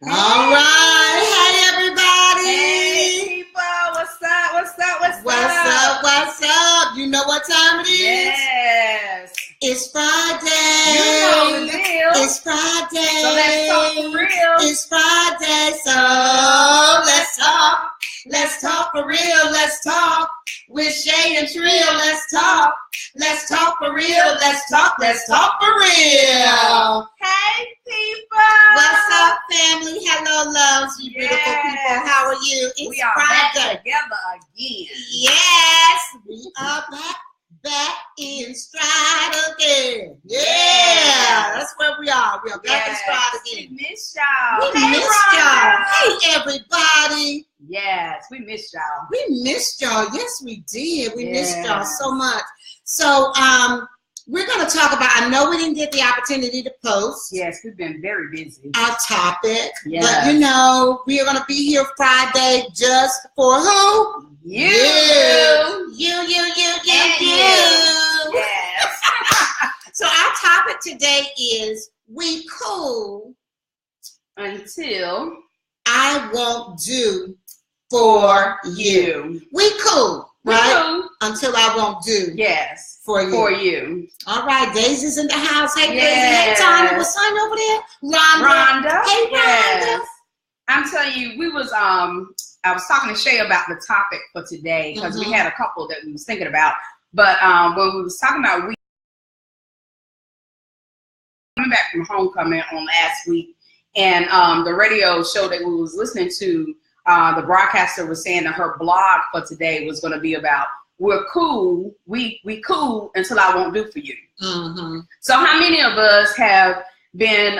All right. Hey, everybody. Hey, people. What's up? What's up? What's up? What's up? What's up? You know what time it is? Yes. It's Friday. You know the deal. It's Friday. So let's talk for real. It's Friday, so let's talk. Let's talk for real. Let's talk with Shay and Trill. Let's talk. Let's talk for real. Let's talk. Let's talk for real. Hey, people. What's up, family? Hello, loves, you beautiful people. How are you? It's we are Friday. back together again. Yes, we are back in stride again. Yeah, that's where we are. We are back in stride again. We miss y'all. We missed y'all. Hey, everybody. Yes, we missed y'all. We missed y'all. Yes, we did. We missed y'all Yes. so much. So, we're going to talk about, I know we didn't get the opportunity to post Yes, we've been very busy. our topic, Yes. but you know, we are going to be here Friday just for who? You. You. And you. Yes. So our topic today is we cool, Until I won't do for you. We cool, right? You. Until I won't do Yes. for you. For you. All right, Daisy's in the house. Hey, Yes. Daisy. Hey, Tanya. What's son over there? Rhonda. Hey, Rhonda. Yes. I'm telling you, I was talking to Shay about the topic for today because we had a couple that we was thinking about. But when we was talking about coming back from homecoming on last week, and the radio show that we was listening to, the broadcaster was saying that her blog for today was going to be about we're cool, we cool until I won't do for you. So how many of us have been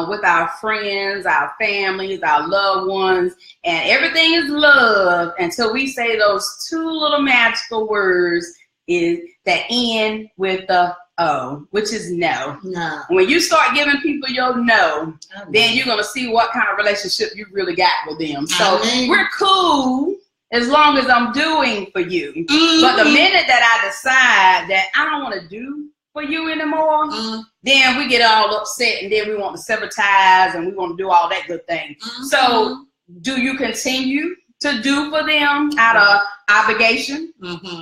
with our friends, our families, our loved ones, and everything is love until we say those two little magical words is that end with the O, which is no. No. When you start giving people your no, then you're going to see what kind of relationship you really got with them. So we're cool as long as I'm doing for you. But the minute that I decide that I don't want to do for you anymore, then we get all upset and then we want to sever ties and we want to do all that good thing. So do you continue to do for them out of obligation?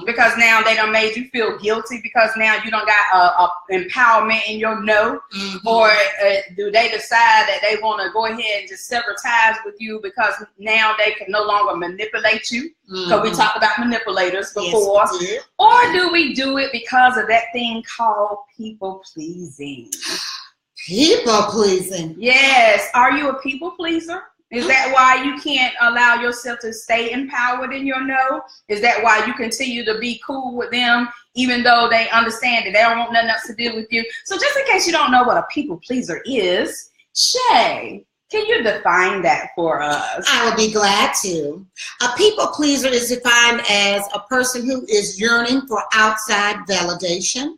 Because now they done made you feel guilty because now you don't got a empowerment in your no? Or do they decide that they want to go ahead and just sever ties with you because now they can no longer manipulate you? Because we talked about manipulators before. Yes, or do we do it because of that thing called people pleasing? People pleasing. Yes. Are you a people pleaser? Is that why you can't allow yourself to stay empowered in your no? Is that why you continue to be cool with them even though they understand that they don't want nothing else to do with you? So just in case you don't know what a people pleaser is, Shay, can you define that for us? I would be glad to. A people pleaser is defined as a person who is yearning for outside validation.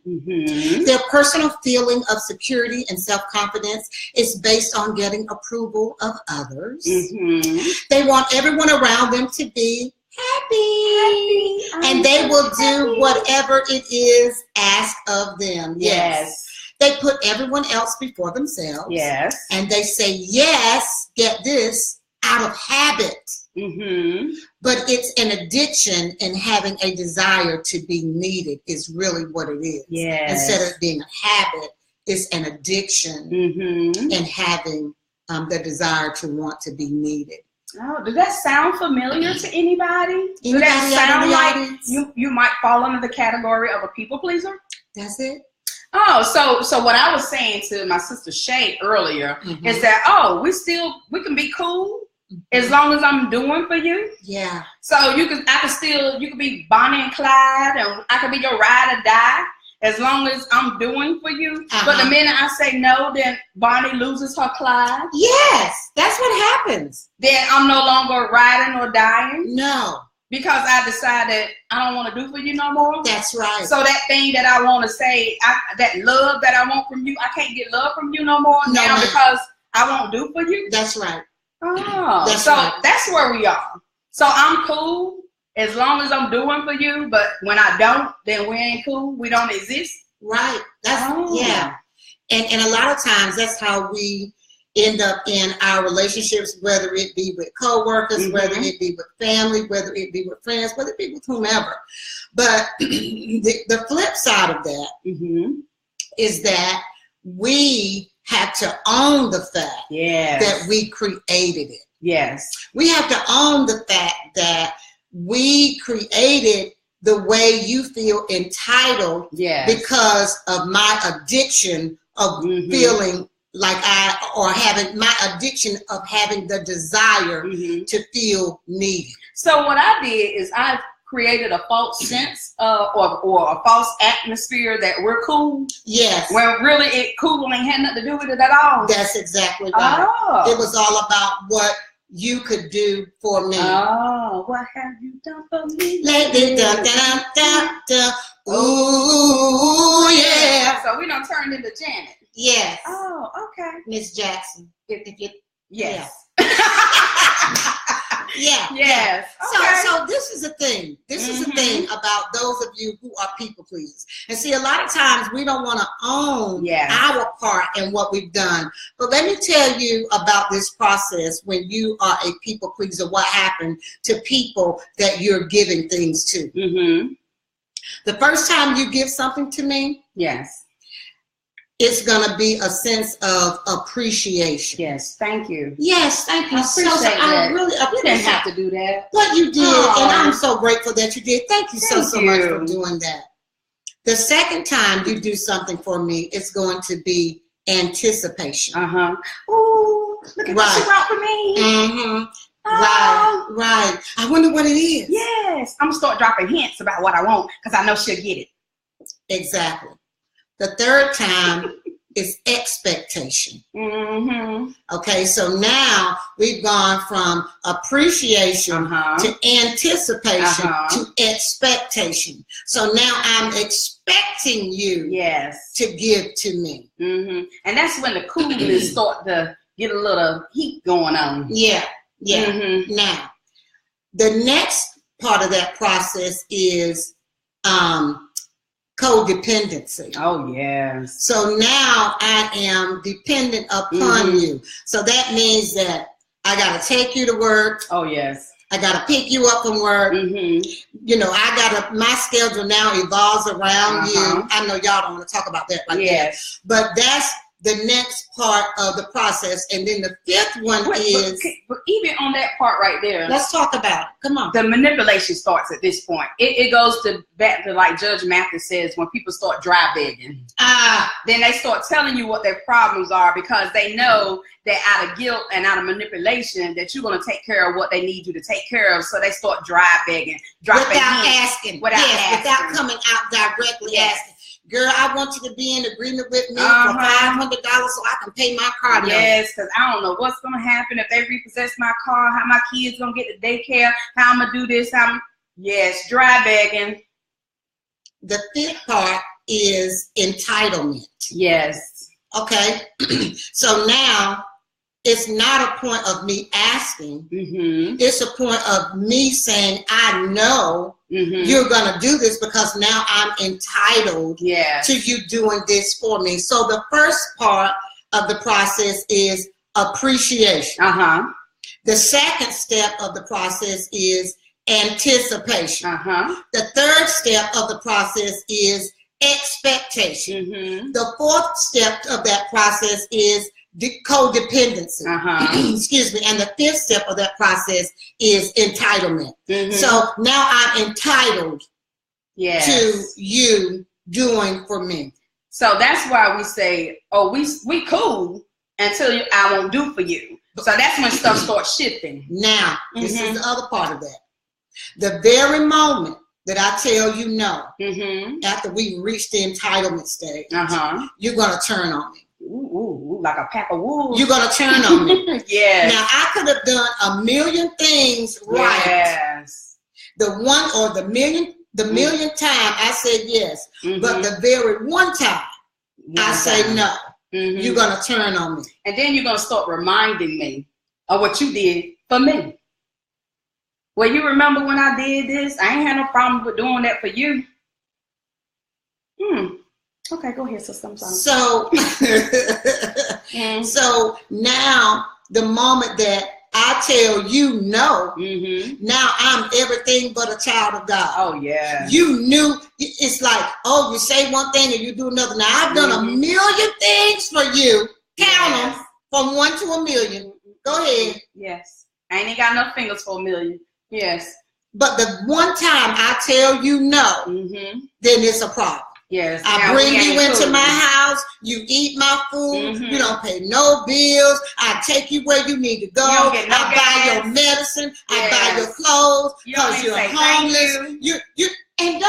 Their personal feeling of security and self-confidence is based on getting approval of others. They want everyone around them to be happy. And they will do whatever it is asked of them. Yes. They put everyone else before themselves. Yes. And they say yes, get this, out of habit. But it's an addiction, and having a desire to be needed is really what it is. Yes. Instead of being a habit, it's an addiction and having the desire to want to be needed. Oh, does that sound familiar to anybody? Does Anybody that out in sound the like audience? you might fall under the category of a people pleaser? That's it? Oh, so what I was saying to my sister Shay earlier is that, we can be cool as long as I'm doing for you. Yeah. So you could be Bonnie and Clyde, and I could be your ride or die as long as I'm doing for you. But the minute I say no, then Bonnie loses her Clyde. Yes, that's what happens. Then I'm no longer riding or dying. No. Because I decided I don't want to do for you no more. That's right. So that thing that I want to say, that love that I want from you, I can't get love from you no more now because I won't do for you. That's right. Oh, that's right. That's where we are. So I'm cool as long as I'm doing for you, but when I don't, then we ain't cool. We don't exist. Right. That's yeah. And a lot of times that's how we end up in our relationships, whether it be with coworkers, whether it be with family, whether it be with friends, whether it be with whomever. But the flip side of that is that we have to own the fact that we created it. Yes. We have to own the fact that we created the way you feel entitled because of my addiction of feeling like having my addiction of having the desire to feel needed. So what I did is I created a false sense or a false atmosphere that we're cool. Yes. When really cool ain't had nothing to do with it at all. That's exactly right. Oh. It was all about what you could do for me. Oh, what have you done for me? Lately, dun, dun, dun, dun. Ooh, yeah. So we done turned into Janet. Yes. Oh, okay. Miss Jackson. Yes. Yeah. Yes. Okay. So this is a thing. This is a thing about those of you who are people pleasers. And see, a lot of times we don't want to own our part in what we've done. But let me tell you about this process when you are a people pleaser, what happened to people that you're giving things to. The first time you give something to me, it's going to be a sense of appreciation. Yes, thank you. Yes, thank you. I really appreciate. You didn't have to do that. But you did, and I'm so grateful that you did. Thank you so much for doing that. The second time you do something for me, it's going to be anticipation. Ooh, look at what you brought for me. Right. I wonder what it is. Yes, I'm going to start dropping hints about what I want because I know she'll get it. Exactly. The third time is expectation. Okay, so now we've gone from appreciation to anticipation to expectation. So now I'm expecting you to give to me. And that's when the coolness start to get a little heat going on. Now, the next part of that process is codependency. Oh, yes. So now I am dependent upon you. So that means that I got to take you to work. Oh, yes. I got to pick you up from work. You know, my schedule now evolves around you. I know y'all don't want to talk about that right now. But that's the next part of the process. And then the fifth one is... But even on that part right there... Let's talk about it. Come on. The manipulation starts at this point. It goes back to like Judge Mathis says, when people start dry begging. Then they start telling you what their problems are because they know that out of guilt and out of manipulation that you're going to take care of what they need you to take care of. So they start dry begging. Without asking. Without coming out directly asking. Girl, I want you to be in agreement with me for $500 so I can pay my car note. Yes, because I don't know what's going to happen if they repossess my car, how my kids going to get to daycare, how I'm going to do this, Yes, dry begging. The fifth part is entitlement. Yes. Okay? So now it's not a point of me asking. It's a point of me saying, I know you're going to do this because now I'm entitled to you doing this for me. So the first part of the process is appreciation. The second step of the process is anticipation. The third step of the process is expectation. The fourth step of that process is codependency. Excuse me. And the fifth step of that process is entitlement. So now I'm entitled to you doing for me. So that's why we say, oh, we cool until I won't do for you. So that's when stuff starts shifting. Now, this is the other part of that. The very moment that I tell you no, after we reach the entitlement stage, you're going to turn on me. Ooh, like a pack of wolves. You're going to turn on me. Now, I could have done a million things right. The one or the millionth time I said yes. But the very one time I say no, you're going to turn on me. And then you're going to start reminding me of what you did for me. Well, you remember when I did this? I ain't had no problem with doing that for you. Okay, go ahead, sister. I'm sorry. So, So now the moment that I tell you no, now I'm everything but a child of God. Oh, yeah. You knew, it's like, oh, you say one thing and you do another. Now, I've done a million things for you. Count them from 1 to 1,000,000. Go ahead. Yes. I ain't got enough fingers for 1,000,000. Yes. But the one time I tell you no, then it's a problem. Yes. I bring you into my house. You eat my food. You don't pay no bills. I take you where you need to go. I buy your medicine. I buy your clothes because you're homeless. You and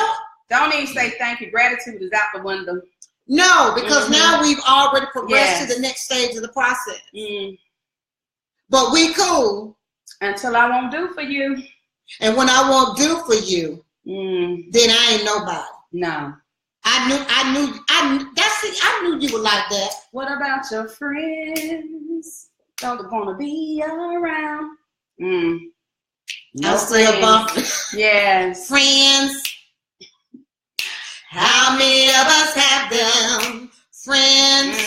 don't even say thank you. Gratitude is out the window. No, because now we've already progressed to the next stage of the process. But we cool until I won't do for you. And when I won't do for you, then I ain't nobody. No. I knew you were like that. What about your friends? Don't gonna be around. No I'm still bumping. Yes. Friends. How many of us have them? Friends.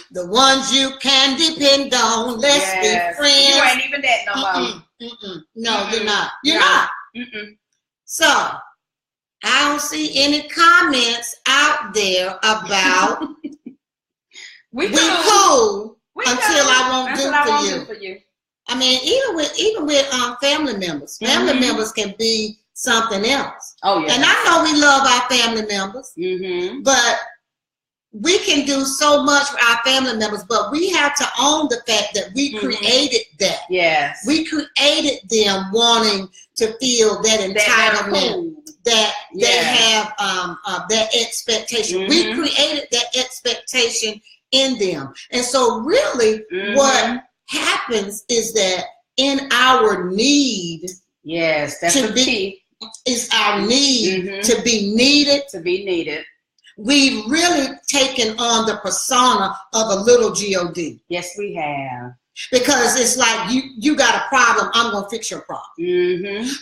The ones you can depend on. Let's be friends. You ain't even that no more. No, you're not. You're not. So, I don't see any comments out there about we cool until I won't do for you. I mean, even with family members. Family members can be something else. Oh yeah. And I know we love our family members, but we can do so much for our family members, but we have to own the fact that we created that. Yes. We created them wanting to feel that entitlement, that they have that expectation. We created that expectation in them. And so really what happens is that in our need, that's the key. Is our need to be needed. To be needed. We've really taken on the persona of a little God. Yes, we have. Because it's like you got a problem, I'm gonna fix your problem.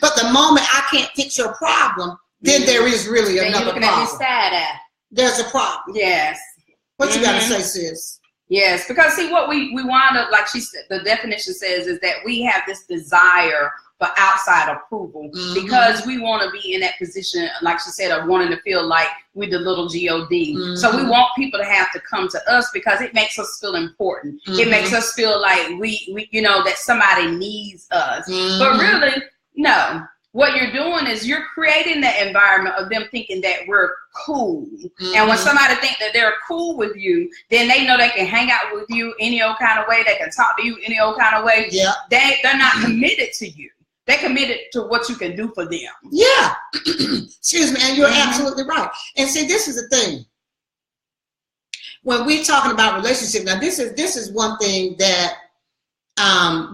But the moment I can't fix your problem, then there is really another problem. There's a problem. Yes. What you gotta say, sis? Yes, because see what we wind up, like she said, the definition says, is that we have this desire for outside approval because we want to be in that position, like she said, of wanting to feel like we're the little God. So we want people to have to come to us because it makes us feel important. It makes us feel like we you know, that somebody needs us. But really, no. What you're doing is you're creating that environment of them thinking that we're cool. And when somebody thinks that they're cool with you, then they know they can hang out with you any old kind of way. They can talk to you any old kind of way. Yeah. They're not committed to you. They're committed to what you can do for them. Yeah. Excuse me. And you're absolutely right. And see, this is the thing. When we're talking about relationships, now this is one thing that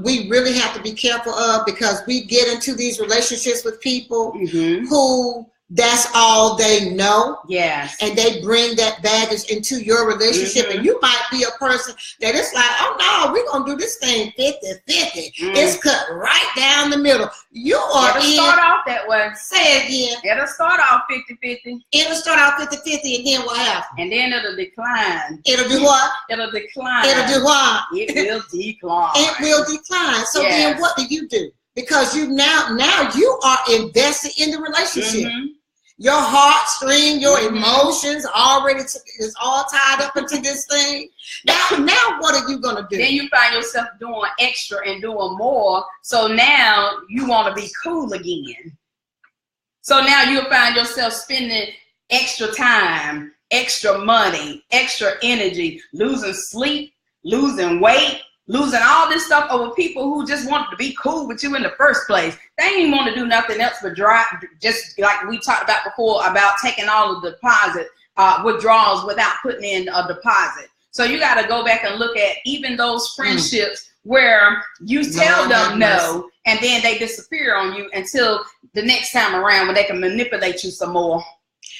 we really have to be careful of, because we get into these relationships with people who that's all they know. Yes. And they bring that baggage into your relationship. And you might be a person that it's like, oh no, we're going to do this thing 50-50. It's cut right down the middle. You are start off that way. Say it again. It'll start off 50-50. It'll start off 50-50, and then what happens? And then it'll decline. It'll do what? It'll decline. It'll do what? It will decline. It will decline. So then what do? Because you now you are invested in the relationship. Your heartstring, your emotions already is all tied up into this thing. Now what are you gonna do? Then you find yourself doing extra and doing more. So now you want to be cool again. So now you'll find yourself spending extra time, extra money, extra energy, losing sleep, losing weight, losing all this stuff over people who just wanted to be cool with you in the first place. They didn't want to do nothing else but drive, just like we talked about before, about taking all of the deposit withdrawals without putting in a deposit. So you got to go back and look at even those friendships where you tell them no, and then they disappear on you until the next time around when they can manipulate you some more.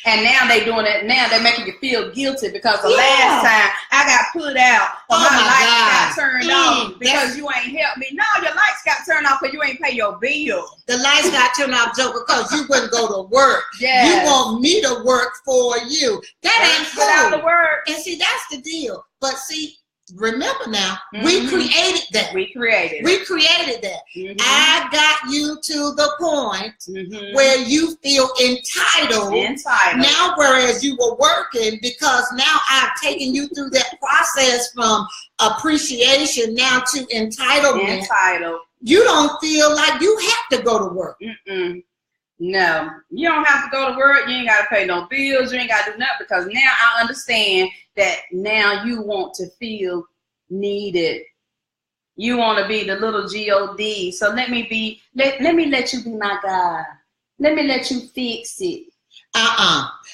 And now they doing it. Now they're making you feel guilty because the last time I got put out, or my lights got turned off because you ain't helped me. No, your lights got turned off because you ain't pay your bill. The lights got turned off, Joe, because you wouldn't go to work. You want me to work for you. That ain't cool. Without the work. And see, that's the deal. But see, remember now, we created that. We created that. I got you to the point where you feel entitled. Now, whereas you were working, because now I've taken you through that process from appreciation now to entitlement. You don't feel like you have to go to work. No, you don't have to go to work. You ain't got to pay no bills. You ain't got to do nothing, because now I understand that now you want to feel needed. You want to be the little God. So let me let you be my God. Let me let you fix it.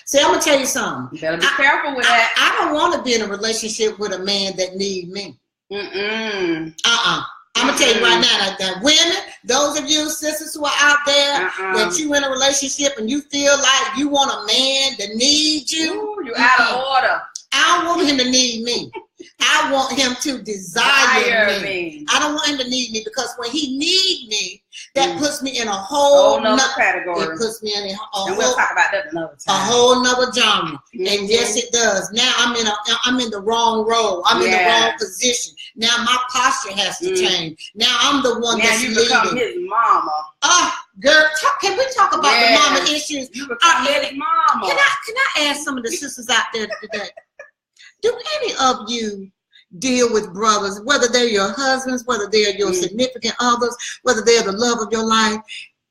See, I'm gonna tell you something. You better be careful with that. I don't want to be in a relationship with a man that need me. I'm gonna tell you right now that women, those of you sisters who are out there, that you in a relationship and you feel like you want a man that needs you. Ooh, you're out of order. I don't want him to need me. I want him to desire me. I don't want him to need me, because when he need me, that puts me in a whole nother category. It puts me in and we'll talk about that another time. A whole nother genre. And yes, it does. Now I'm in the wrong role. I'm in the wrong position. Now my posture has to change. Now I'm the one that's leading. Now you become his mama. Girl, can we talk about the mama issues? You become his mama. Can I ask some of the sisters out there today? Do any of you deal with brothers, whether they're your husbands, whether they're your significant others, whether they're the love of your life?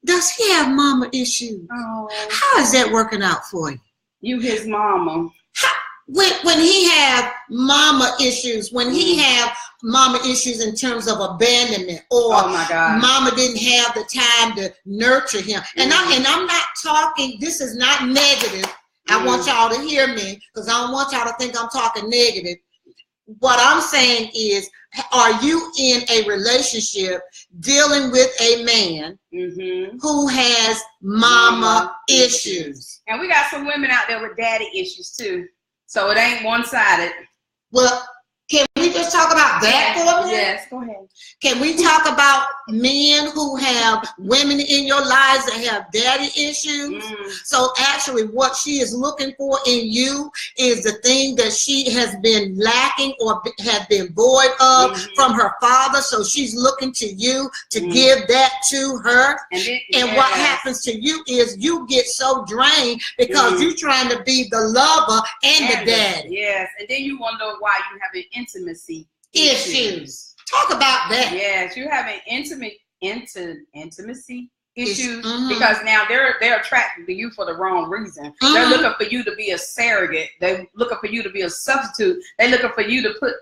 Does he have mama issues? How is that working out for you? You his mama. When he have mama issues, when he have mama issues in terms of abandonment, or mama didn't have the time to nurture him. And I'm not talking, this is not negative. I want y'all to hear me, because I don't want y'all to think I'm talking negative. What I'm saying is, are you in a relationship dealing with a man who has mama issues? And we got some women out there with daddy issues too. So it ain't one-sided. Well, can we just talk about that for a minute? Yes, go ahead. Can we talk about men who have women in your lives that have daddy issues? So actually what she is looking for in you is the thing that she has been lacking or has been void of from her father. So she's looking to you to give that to her. And what happens to you is you get so drained because you're trying to be the lover and the daddy. Yes, and then you wonder why you have an intimacy issues. Talk about that. Yes, you're having intimacy issues because now they're attracted to you for the wrong reason. They're looking for you to be a surrogate. They're looking for you to be a substitute. They're looking for you to put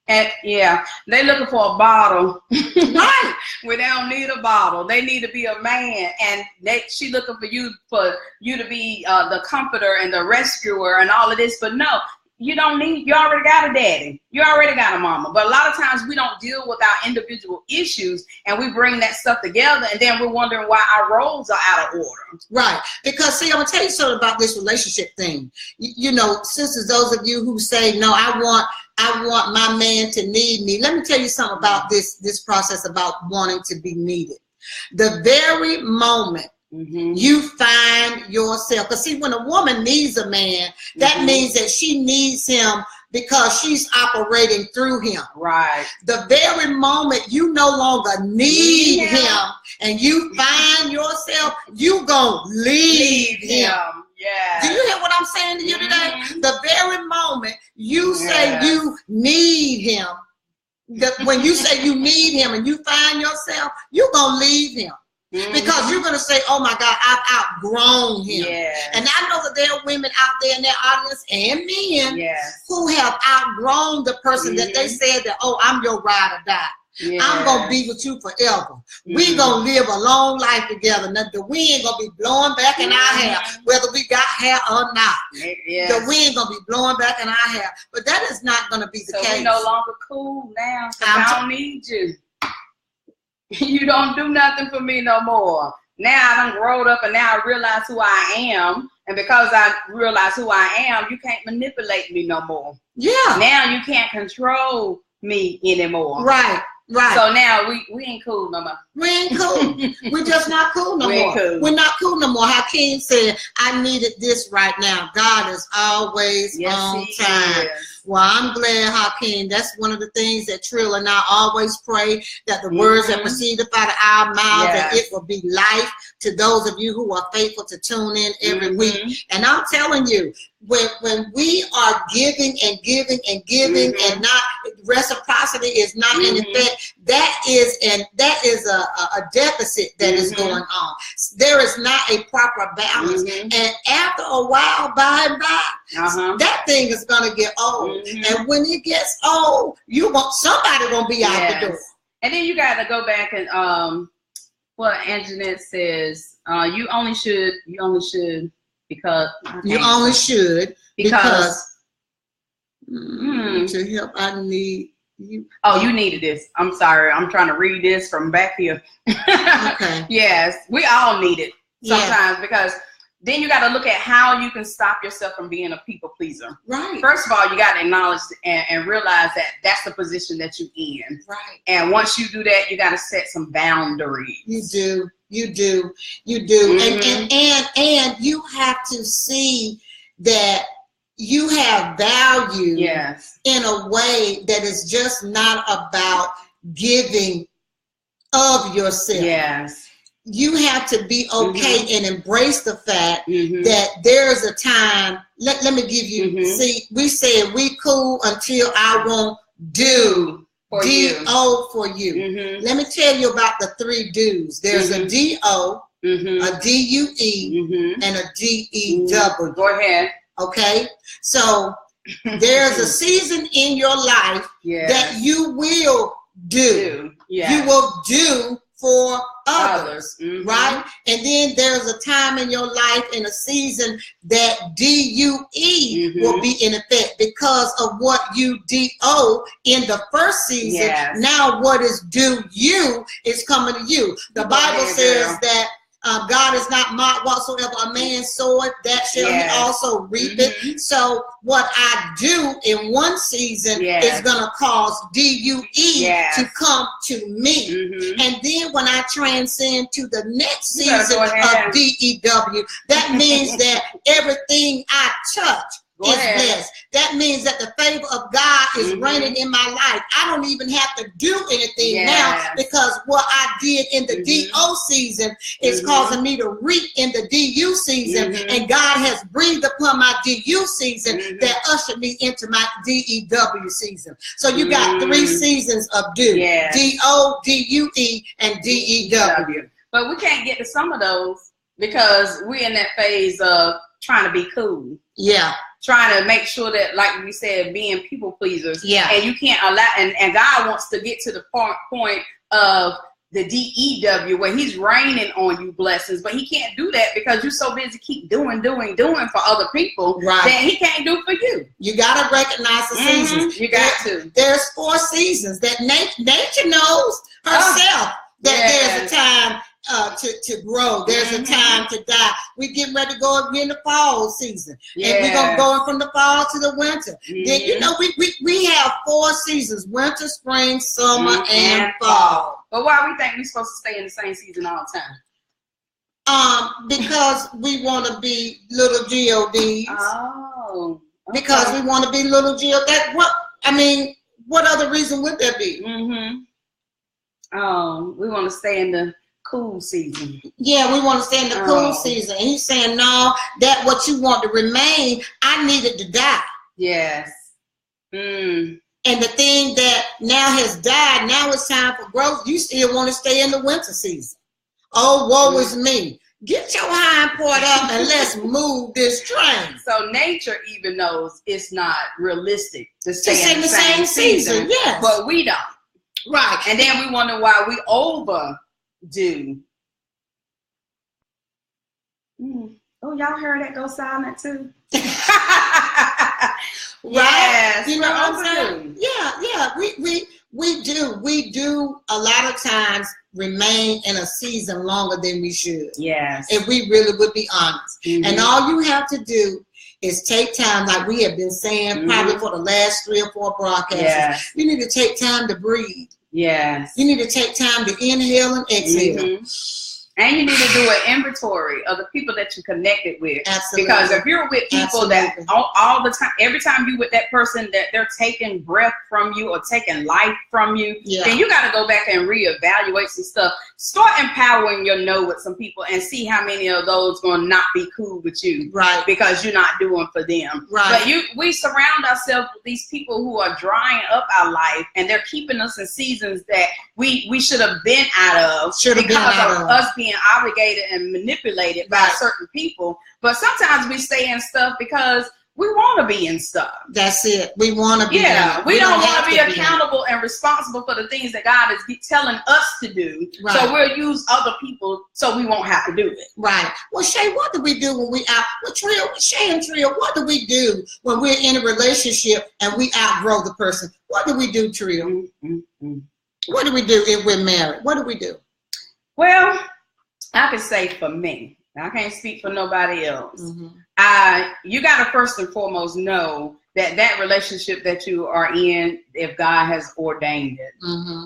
they're looking for a bottle. Right. Where they don't need a bottle. They need to be a man, and she looking for you to be the comforter and the rescuer and all of this. But no, you don't need, you already got a daddy. You already got a mama. But a lot of times we don't deal with our individual issues, and we bring that stuff together, and then we're wondering why our roles are out of order. Right. Because see, I'm going to tell you something about this relationship thing. You know, sisters, those of you who say, no, I want my man to need me. Let me tell you something about this process about wanting to be needed. The very moment you find yourself, because see, when a woman needs a man, that means that she needs him because she's operating through him. Right. The very moment you no longer need him and you find yourself, you gonna leave him. Yeah. Do you hear what I'm saying to you today? The very moment you say you need him, when you say you need him and you find yourself, you're gonna leave him. Because you're going to say, oh my God, I've outgrown him. And I know that there are women out there in their audience and men who have outgrown the person that they said that, oh, I'm your ride or die. I'm going to be with you forever. We're going to live a long life together. Now, the wind going to be blowing back in our hair, whether we got hair or not. The wind going to be blowing back in our hair. But that is not going to be the case. So we're no longer cool now. I don't need you. You don't do nothing for me no more. now I done growed up and now I realize who I am. And because I realize who I am, you can't manipulate me no more. Yeah. Now you can't control me anymore. Right. Right. So now we ain't cool no more. We ain't cool. We're just not cool no more. Cool. We're not cool no more. Hakeem said, I needed this right now. God is always on time. Well, I'm glad, Hakeem. That's one of the things that Trill and I always pray, that the words that proceed out of our mouths, that it will be life to those of you who are faithful to tune in every week. And I'm telling you, when we are giving and giving and giving and not reciprocity is not in effect, that is a deficit that is going on. There is not a proper balance. And after a while, by and by, that thing is going to get old. And when it gets old, somebody gonna be out the door. And then you got to go back and what Anjanette says. You only should because to help. I need you. Oh, you needed this. I'm sorry. I'm trying to read this from back here. Okay. Yes, we all need it sometimes because then you got to look at how you can stop yourself from being a people pleaser. Right. First of all, you got to acknowledge and realize that that's the position that you're in. Right. And once you do that, you got to set some boundaries. You do. And you have to see that you have value in a way that is just not about giving of yourself. Yes. You have to be okay and embrace the fact that there's a time. Let me give you, see, we said we cool until I won't do D-O for you. Let me tell you about the 3 do's. There's a D-O, a D-U-E, and a D-E-W. Go ahead. Okay? So there's a season in your life that you will do. You will do for others, right? And then there's a time in your life in a season that D-U-E will be in effect because of what you D-O in the first season. Now what is due you is coming to you. The Bible says that God is not mocked, whatsoever a man soweth, that shall he also reap it. So what I do in one season is going to cause D-U-E to come to me. And then when I transcend to the next season of D-E-W, that means that everything I touch is blessed. That means that the favor of God is reigning in my life. I don't even have to do anything now because what I did in the D-O season is causing me to reap in the D-U season. And God has breathed upon my D-U season that ushered me into my D-E-W season. So you got 3 seasons of do. D-O, D-U-E, and D-E-W. But we can't get to some of those because we're in that phase of trying to be cool. Trying to make sure that, like we said, being people pleasers. And you can't allow, and God wants to get to the point of the D-E-W where he's raining on you blessings, but he can't do that because you're so busy keep doing for other people that he can't do for you. You got to recognize the seasons. You got to. There's 4 seasons that nature knows herself that there's a time to grow. There's a time to die. We getting ready to go in the fall season, and we're gonna go from the fall to the winter. Then you know we have 4 seasons: winter, spring, summer, and fall. But why we think we're supposed to stay in the same season all the time? Because we want to be little GODs. Oh. Okay. Because we want to be little GODs. What other reason would there be? Oh, we want to stay in the cool season. Yeah, we want to stay in the cool season. And he's saying, no, that what you want to remain, I needed to die. Yes. And the thing that now has died, now it's time for growth. You still want to stay in the winter season. Oh, woe is me. Get your hind part up and let's move this train. So nature even knows it's not realistic to stay in the same season. Yes. But we don't. Right. And then we wonder why we overdo. Oh, y'all heard that go silent too? Right. Yes, you know what I'm saying? Yeah. We do a lot of times remain in a season longer than we should. Yes. If we really would be honest. And all you have to do is take time, like we have been saying probably for the last 3 or 4 broadcasts. Yes. You need to take time to breathe. Yes. You need to take time to inhale and exhale. And you need to do an inventory of the people that you connected with. Absolutely. Because if you're with people that all the time, every time you with that person that they're taking breath from you or taking life from you, then you got to go back and reevaluate some stuff. Start empowering your no with some people and see how many of those going to not be cool with you. Right. Because you're not doing for them. Right. But we surround ourselves with these people who are drying up our life, and they're keeping us in seasons that we should have been out of because of us being obligated and manipulated by certain people. But sometimes we stay in stuff because we want to be in stuff. That's it. We want to be. Yeah, we don't want to be accountable and responsible for the things that God is telling us to do. Right. So we'll use other people so we won't have to do it. Right. Well, Shay, what do we do when we out? Shay and Trill, what do we do when we're in a relationship and we outgrow the person? What do we do, Trill? What do we do if we're married? What do we do? Well, I can say for me, I can't speak for nobody else. You got to first and foremost know that relationship that you are in, if God has ordained it.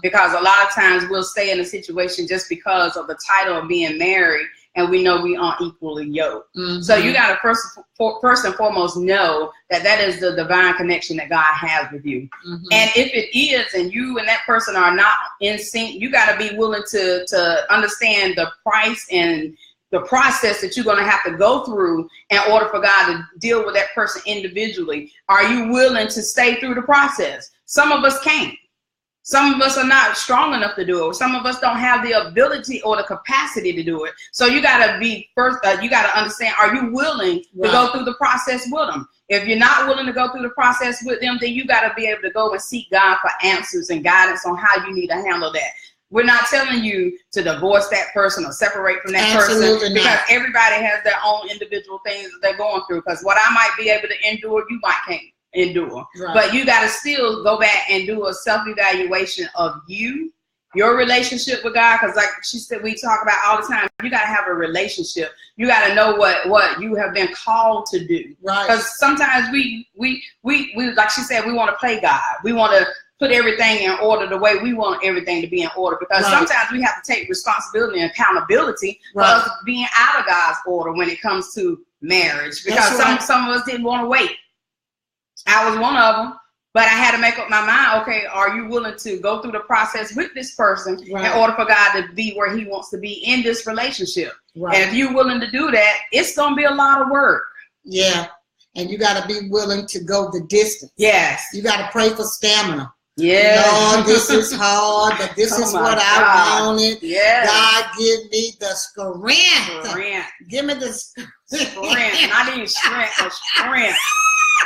Because a lot of times we'll stay in a situation just because of the title of being married, and we know we aren't equally yoked. So you got to first and foremost know that is the divine connection that God has with you. And if it is, and you and that person are not in sync, you got to be willing to understand the price and the process that you're going to have to go through in order for God to deal with that person individually. Are you willing to stay through the process? Some of us can't. Some of us are not strong enough to do it. Some of us don't have the ability or the capacity to do it. So you got to be first, you got to understand, are you willing to go through the process with them? If you're not willing to go through the process with them, then you got to be able to go and seek God for answers and guidance on how you need to handle that. We're not telling you to divorce that person or separate from that person, because everybody has their own individual things that they're going through. Because what I might be able to endure, you might can't endure. But you got to still go back and do a self-evaluation of your relationship with God. Because like she said, we talk about all the time, you got to have a relationship. You got to know what you have been called to do. Because sometimes we like she said, we want to play God. We want to put everything in order the way we want everything to be in order, because sometimes we have to take responsibility and accountability for us being out of God's order when it comes to marriage, because some of us didn't want to wait. I was one of them, but I had to make up my mind. Okay, are you willing to go through the process with this person in order for God to be where he wants to be in this relationship? And if you're willing to do that, it's going to be a lot of work. And you got to be willing to go the distance. You got to pray for stamina. Lord, this is hard, but this is what I wanted. God, give me the strength. Give me the strength. Not even strength, but strength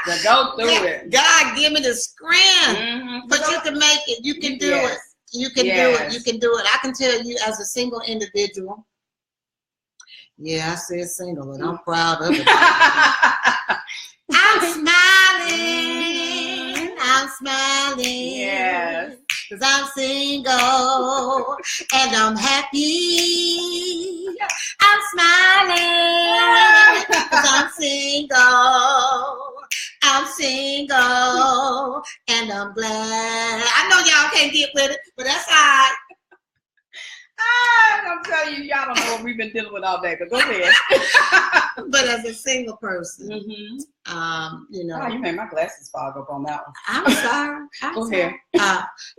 to go through it. God, give me the strength. But you can make it. You can do it. You can do it. You can do it. I can tell you, as a single individual. I said single, and I'm proud of it. I'm smiling. I'm smiling, because I'm single and I'm happy. I'm smiling because I'm single. I'm single and I'm glad. I know y'all can't get with it, but that's all right. I'm telling you, y'all don't know what we've been dealing with all day, but go ahead. But as a single person, you know. Oh, you made my glasses fog up on that one. I'm sorry. Go ahead.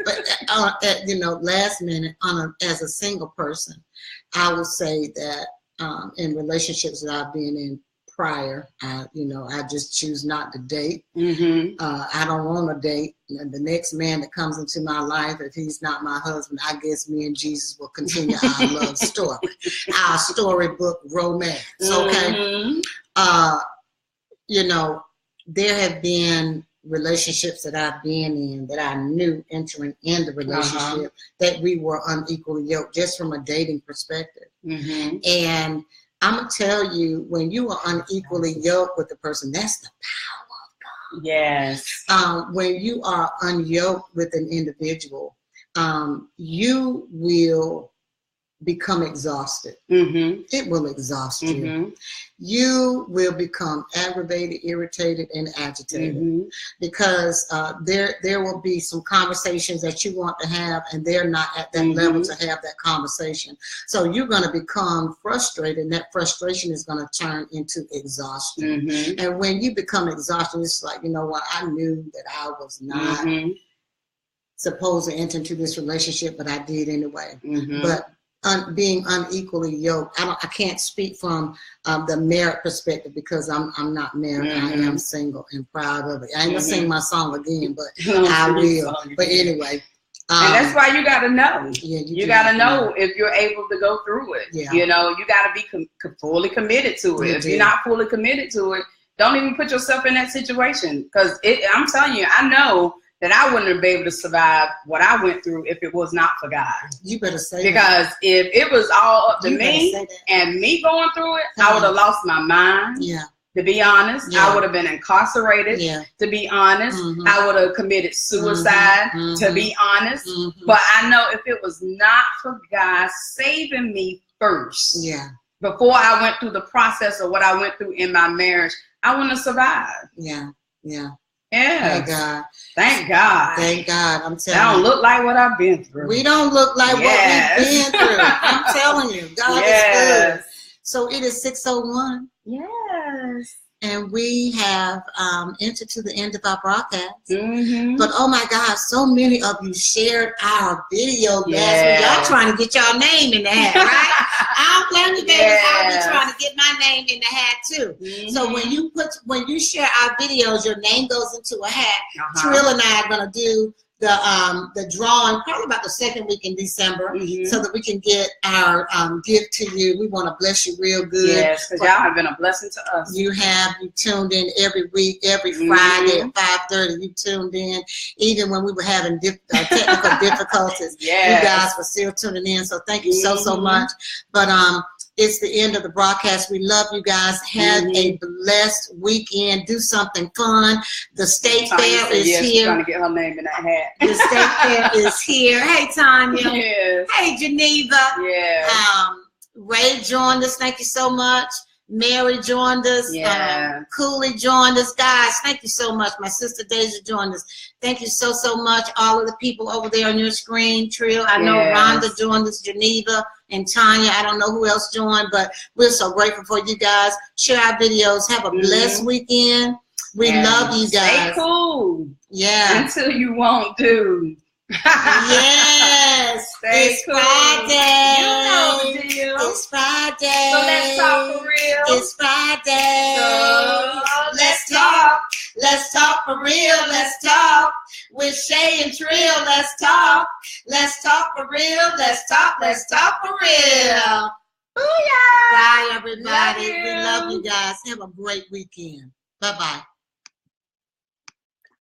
But you know, last minute, as a single person, I will say that in relationships that I've been in prior, you know, I just choose not to date. I don't want to date. The next man that comes into my life, if he's not my husband, I guess me and Jesus will continue our love story, our storybook romance. Okay. You know, there have been relationships that I've been in that I knew entering in the relationship that we were unequally yoked, just from a dating perspective. And I'm gonna tell you, when you are unequally yoked with the person, that's the power of God. Yes. When you are unyoked with an individual, you will become exhausted. It will exhaust you. You will become aggravated, irritated, and agitated because there will be some conversations that you want to have, and they're not at that level to have that conversation. So you're going to become frustrated, and that frustration is going to turn into exhaustion. And when you become exhausted, it's like, you know what? I knew that I was not supposed to enter into this relationship, but I did anyway. But being unequally yoked, I can't speak from the married perspective because I'm not married. I am single and proud of it. I ain't gonna sing my song again, but I will. But anyway. And that's why you got to know. Yeah, you got to know if you're able to go through it. Yeah. You know, you got to be fully committed to it. If you're not fully committed to it, don't even put yourself in that situation. Because I'm telling you, I know that I wouldn't have been able to survive what I went through if it was not for God. You better say because that. If it was all up to me and me going through it, I would have lost my mind. Yeah. To be honest, I would have been incarcerated. Yeah. To be honest, I would have committed suicide. To be honest, but I know if it was not for God saving me first, before I went through the process of what I went through in my marriage, I wouldn't have survived. Yeah. Thank God. Thank God. Thank God. I'm telling you. I don't look like what I've been through. We don't look like what we've been through. I'm telling you. God is good. So it is 6:01. Yes. And we have entered to the end of our broadcast. But oh my God, so many of you shared our video last week. Y'all trying to get y'all name in the hat, right? I don't blame you, baby. I'll be trying to get my name in the hat too. So when you share our videos, your name goes into a hat. Trill and I are gonna do the drawing probably about the second week in December, so that we can get our gift to you. We want to bless you real good. Yes, because y'all have been a blessing to us. You tuned in every week, every Friday at 5:30. You tuned in, even when we were having technical difficulties. You guys were still tuning in. So thank you so much. But it's the end of the broadcast. We love you guys. Have a blessed weekend. Do something fun. The state fair is here. She's trying to get her name in that hat. The state fair is here. Hey, Tanya. Yes. Hey, Geneva. Yeah. Ray joined us. Thank you so much. Mary joined us. Yeah. Cooley joined us. Guys, thank you so much. My sister Deja joined us. Thank you so much. All of the people over there on your screen. Trill, I know Rhonda joined us. Geneva and Tanya. I don't know who else joined, but we're so grateful for you guys. Share our videos. Have a blessed weekend. We love you guys. Stay cool. Yeah. Until you won't do. Yes. It's cool. Friday. You know the deal. It's Friday. So let's talk for real. It's Friday. So let's talk. Let's talk for real. Let's talk with Shay and Trill. Let's talk. Let's talk for real. Let's talk. Let's talk for real. Booyah. Bye, everybody. We love you guys. Have a great weekend. Bye-bye.